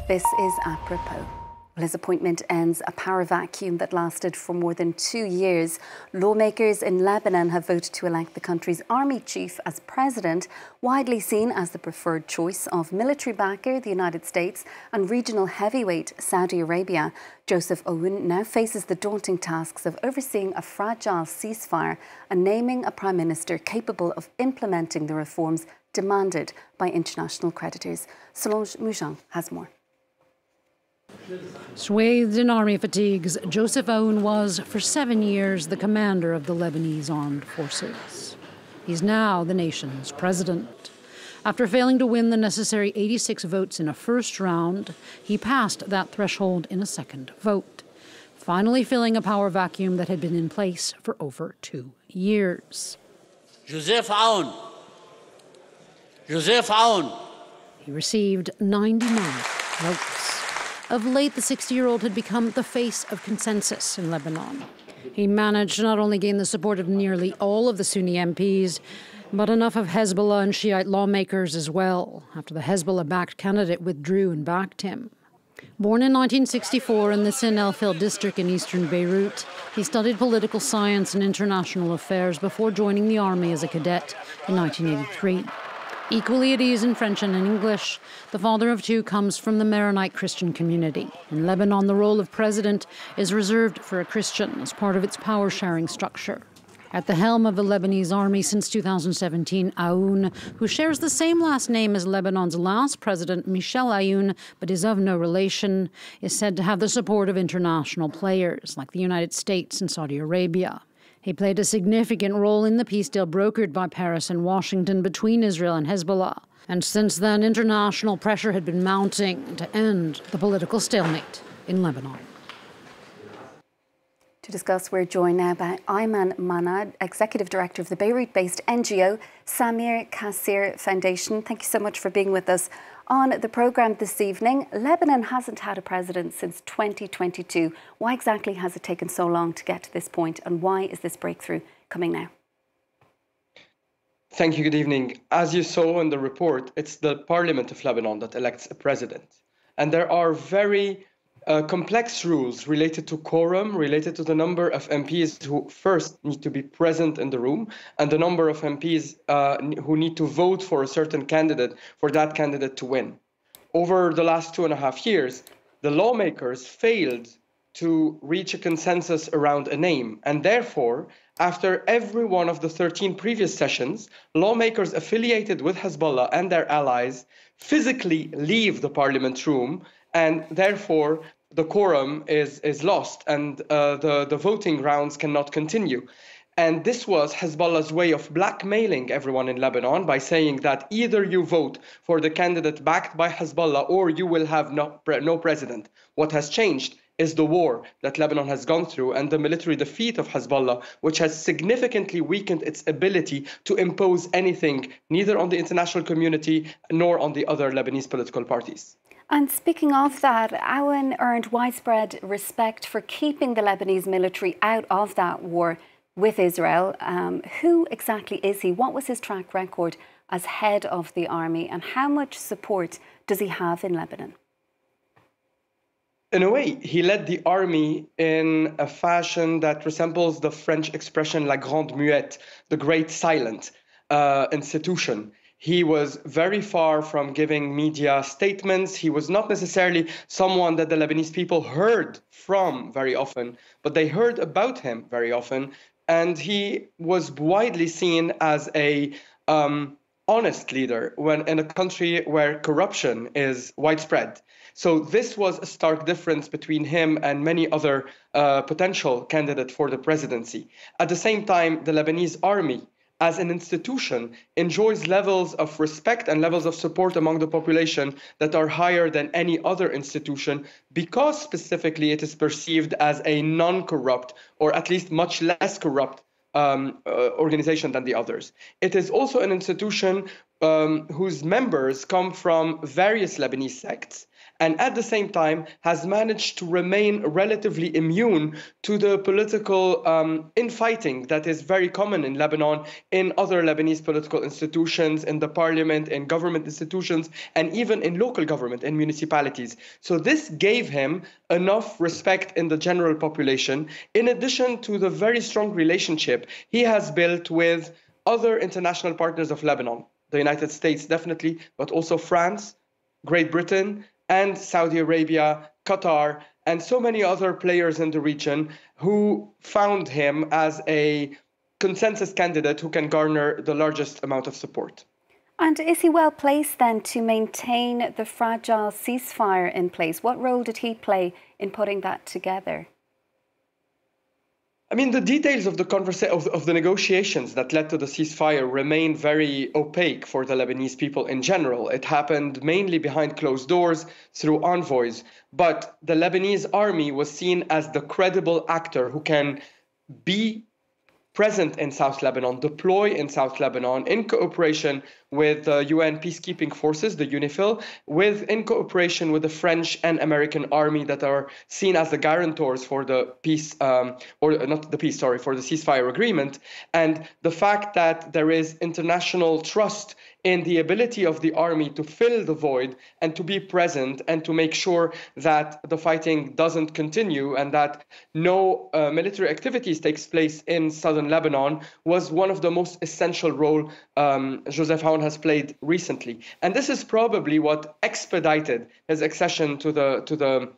This is apropos. Well, his appointment ends a power vacuum that lasted for more than 2 years. Lawmakers in Lebanon have voted to elect the country's army chief as president, widely seen as the preferred choice of military backer, the United States, and regional heavyweight, Saudi Arabia. Joseph Aoun now faces the daunting tasks of overseeing a fragile ceasefire and naming a prime minister capable of implementing the reforms demanded by international creditors. Solange Moujon has more. Swathed in army fatigues, Joseph Aoun was, for 7 years, the commander of the Lebanese armed forces. He's now the nation's president. After failing to win the necessary 86 votes in a first round, he passed that threshold in a second vote, finally filling a power vacuum that had been in place for over 2 years. Joseph Aoun. Joseph Aoun. He received 99 votes. Of late, the 60-year-old had become the face of consensus in Lebanon. He managed to not only gain the support of nearly all of the Sunni MPs, but enough of Hezbollah and Shiite lawmakers as well, after the Hezbollah-backed candidate withdrew and backed him. Born in 1964 in the Sin el-Fil district in eastern Beirut, he studied political science and international affairs before joining the army as a cadet in 1983. Equally at ease in French and in English, the father of two comes from the Maronite Christian community. In Lebanon, the role of president is reserved for a Christian as part of its power-sharing structure. At the helm of the Lebanese army since 2017, Aoun, who shares the same last name as Lebanon's last president, Michel Aoun, but is of no relation, is said to have the support of international players like the United States and Saudi Arabia. He played a significant role in the peace deal brokered by Paris and Washington between Israel and Hezbollah. And since then, international pressure had been mounting to end the political stalemate in Lebanon. To discuss, we're joined now by Ayman Mhanna, Executive Director of the Beirut-based NGO Samir Kassir Foundation. Thank you so much for being with us on the programme this evening. Lebanon hasn't had a president since 2022. Why exactly has it taken so long to get to this point, and why is this breakthrough coming now? Thank you. Good evening. As you saw in the report, it's the Parliament of Lebanon that elects a president. And there are very complex rules related to quorum, related to the number of MPs who first need to be present in the room, and the number of MPs who need to vote for a certain candidate for that candidate to win. Over the last 2.5 years, the lawmakers failed to reach a consensus around a name, and therefore, after every one of the 13 previous sessions, lawmakers affiliated with Hezbollah and their allies physically leave the parliament room, and therefore the quorum is lost and the voting rounds cannot continue. And this was Hezbollah's way of blackmailing everyone in Lebanon by saying that either you vote for the candidate backed by Hezbollah or you will have no president. What has changed is the war that Lebanon has gone through and the military defeat of Hezbollah, which has significantly weakened its ability to impose anything, neither on the international community nor on the other Lebanese political parties. And speaking of that, Aoun earned widespread respect for keeping the Lebanese military out of that war with Israel. Who exactly is he? What was his track record as head of the army, and how much support does he have in Lebanon? In a way, he led the army in a fashion that resembles the French expression la grande muette, the great silent institution. He was very far from giving media statements. He was not necessarily someone that the Lebanese people heard from very often, but they heard about him very often. And he was widely seen as a honest leader when in a country where corruption is widespread. So this was a stark difference between him and many other potential candidates for the presidency. At the same time, the Lebanese army as an institution enjoys levels of respect and levels of support among the population that are higher than any other institution, because specifically it is perceived as a non-corrupt, or at least much less corrupt organization than the others. It is also an institution whose members come from various Lebanese sects, and at the same time has managed to remain relatively immune to the political infighting that is very common in Lebanon, in other Lebanese political institutions, in the parliament, in government institutions, and even in local government, in municipalities. So this gave him enough respect in the general population, in addition to the very strong relationship he has built with other international partners of Lebanon. The United States, definitely, but also France, Great Britain, and Saudi Arabia, Qatar, and so many other players in the region who found him as a consensus candidate who can garner the largest amount of support. And is he well placed then to maintain the fragile ceasefire in place? What role did he play in putting that together? I mean, the details of the negotiations that led to the ceasefire remain very opaque for the Lebanese people in general. It happened mainly behind closed doors through envoys, but the Lebanese army was seen as the credible actor who can be present in South Lebanon, deploy in South Lebanon in cooperation with the UN peacekeeping forces, the UNIFIL, in cooperation with the French and American army that are seen as the guarantors for the peace, for the ceasefire agreement. And the fact that there is international trust in the ability of the army to fill the void and to be present and to make sure that the fighting doesn't continue and that no military activities takes place in southern Lebanon was one of the most essential role Joseph Aoun has played recently. And this is probably what expedited his accession to the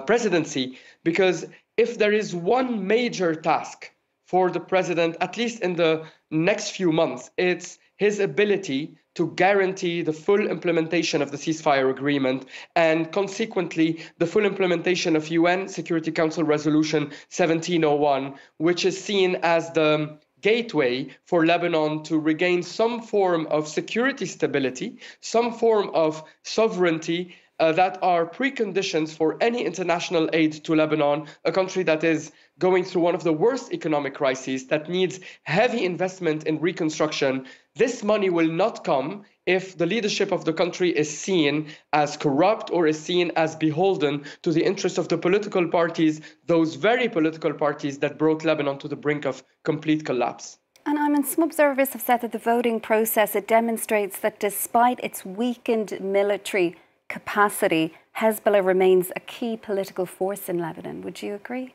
presidency, because if there is one major task for the president, at least in the next few months, it's his ability to guarantee the full implementation of the ceasefire agreement and consequently the full implementation of UN Security Council Resolution 1701, which is seen as the gateway for Lebanon to regain some form of security stability, some form of sovereignty that are preconditions for any international aid to Lebanon, a country that is going through one of the worst economic crises, that needs heavy investment in reconstruction. This money will not come if the leadership of the country is seen as corrupt or is seen as beholden to the interests of the political parties, those very political parties that brought Lebanon to the brink of complete collapse. And Ayman, some observers have said that the voting process, it demonstrates that despite its weakened military capacity, Hezbollah remains a key political force in Lebanon. Would you agree?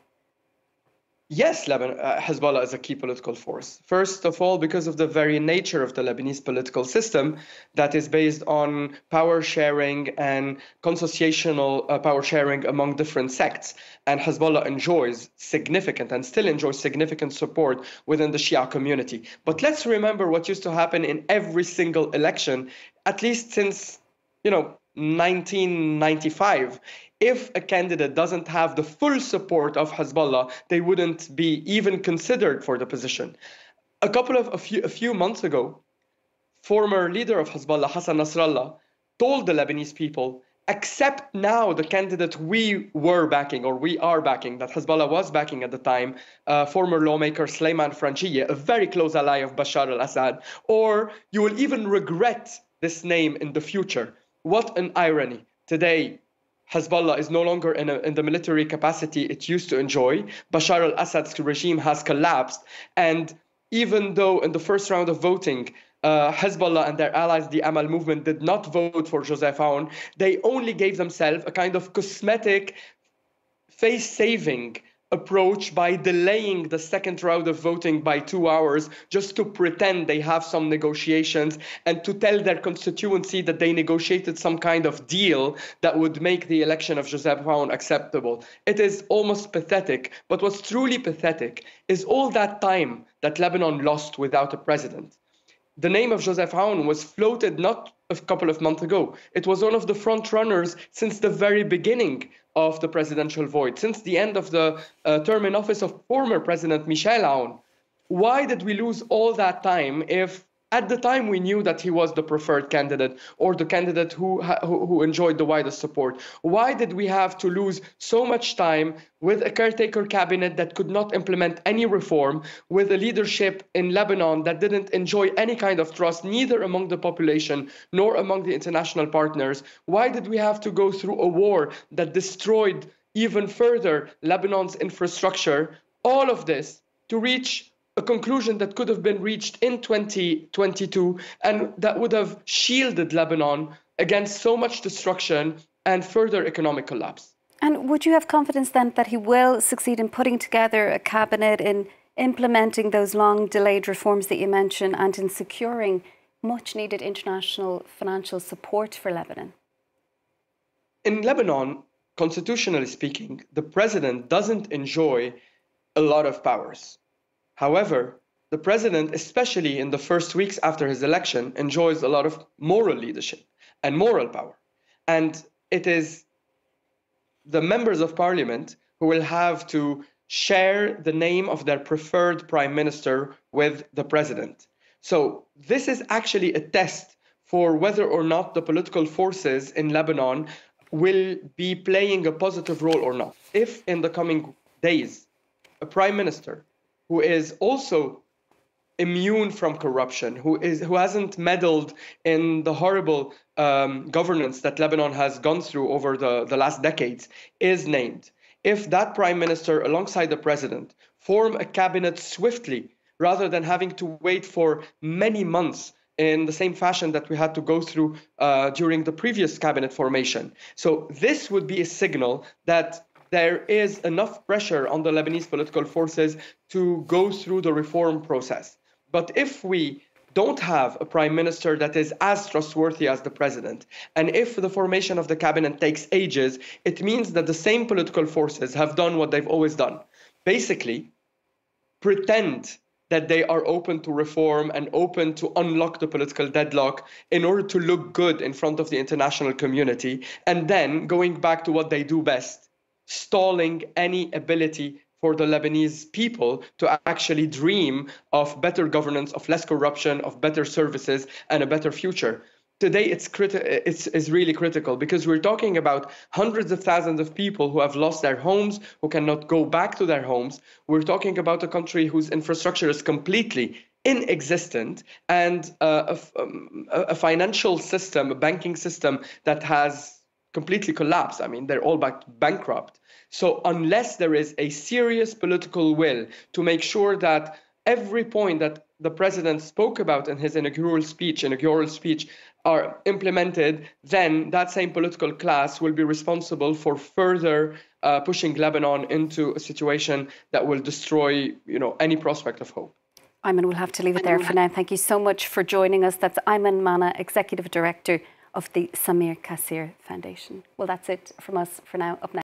Yes, Hezbollah is a key political force. First of all, because of the very nature of the Lebanese political system that is based on power sharing and consociational power sharing among different sects. And Hezbollah enjoys significant and still enjoys significant support within the Shia community. But let's remember what used to happen in every single election, at least since, 1995. If a candidate doesn't have the full support of Hezbollah, they wouldn't be even considered for the position. A few months ago, former leader of Hezbollah, Hassan Nasrallah, told the Lebanese people, accept now the candidate we were backing, or we are backing, that Hezbollah was backing at the time, former lawmaker Ayman Mhanna, a very close ally of Bashar al-Assad, or you will even regret this name in the future. What an irony. Today, Hezbollah is no longer in the military capacity it used to enjoy. Bashar al-Assad's regime has collapsed. And even though in the first round of voting, Hezbollah and their allies, the Amal movement, did not vote for Joseph Aoun, they only gave themselves a kind of cosmetic, face-saving approach by delaying the second round of voting by 2 hours just to pretend they have some negotiations and to tell their constituency that they negotiated some kind of deal that would make the election of Joseph Aoun acceptable. It is almost pathetic, but what's truly pathetic is all that time that Lebanon lost without a president. The name of Joseph Aoun was floated not a couple of months ago. It was one of the front runners since the very beginning of the presidential void, since the end of the term in office of former President Michel Aoun. Why did we lose all that time if At the time, we knew that he was the preferred candidate or the candidate who enjoyed the widest support. Why did we have to lose so much time with a caretaker cabinet that could not implement any reform, with a leadership in Lebanon that didn't enjoy any kind of trust, neither among the population nor among the international partners? Why did we have to go through a war that destroyed even further Lebanon's infrastructure? All of this to reach a conclusion that could have been reached in 2022 and that would have shielded Lebanon against so much destruction and further economic collapse. And would you have confidence then that he will succeed in putting together a cabinet, in implementing those long delayed reforms that you mentioned, and in securing much needed international financial support for Lebanon? In Lebanon, constitutionally speaking, the president doesn't enjoy a lot of powers. However, the president, especially in the first weeks after his election, enjoys a lot of moral leadership and moral power. And it is the members of parliament who will have to share the name of their preferred prime minister with the president. So this is actually a test for whether or not the political forces in Lebanon will be playing a positive role or not. If in the coming days, a prime minister who is also immune from corruption, who hasn't meddled in the horrible governance that Lebanon has gone through over the last decades, is named. If that prime minister, alongside the president, form a cabinet swiftly, rather than having to wait for many months in the same fashion that we had to go through during the previous cabinet formation. So this would be a signal that there is enough pressure on the Lebanese political forces to go through the reform process. But if we don't have a prime minister that is as trustworthy as the president, and if the formation of the cabinet takes ages, it means that the same political forces have done what they've always done. Basically, pretend that they are open to reform and open to unlock the political deadlock in order to look good in front of the international community, and then going back to what they do best, stalling any ability for the Lebanese people to actually dream of better governance, of less corruption, of better services, and a better future. Today, it's really critical because we're talking about hundreds of thousands of people who have lost their homes, who cannot go back to their homes. We're talking about a country whose infrastructure is completely inexistent, and a financial system, a banking system that has completely collapsed. I mean, they're all bankrupt. So unless there is a serious political will to make sure that every point that the president spoke about in his inaugural speech are implemented, then that same political class will be responsible for further pushing Lebanon into a situation that will destroy, any prospect of hope. Ayman, we'll have to leave it there for now. Thank you so much for joining us. That's Ayman Mhanna, Executive Director of the Samir Kassir Foundation. Well, that's it from us for now. Up next.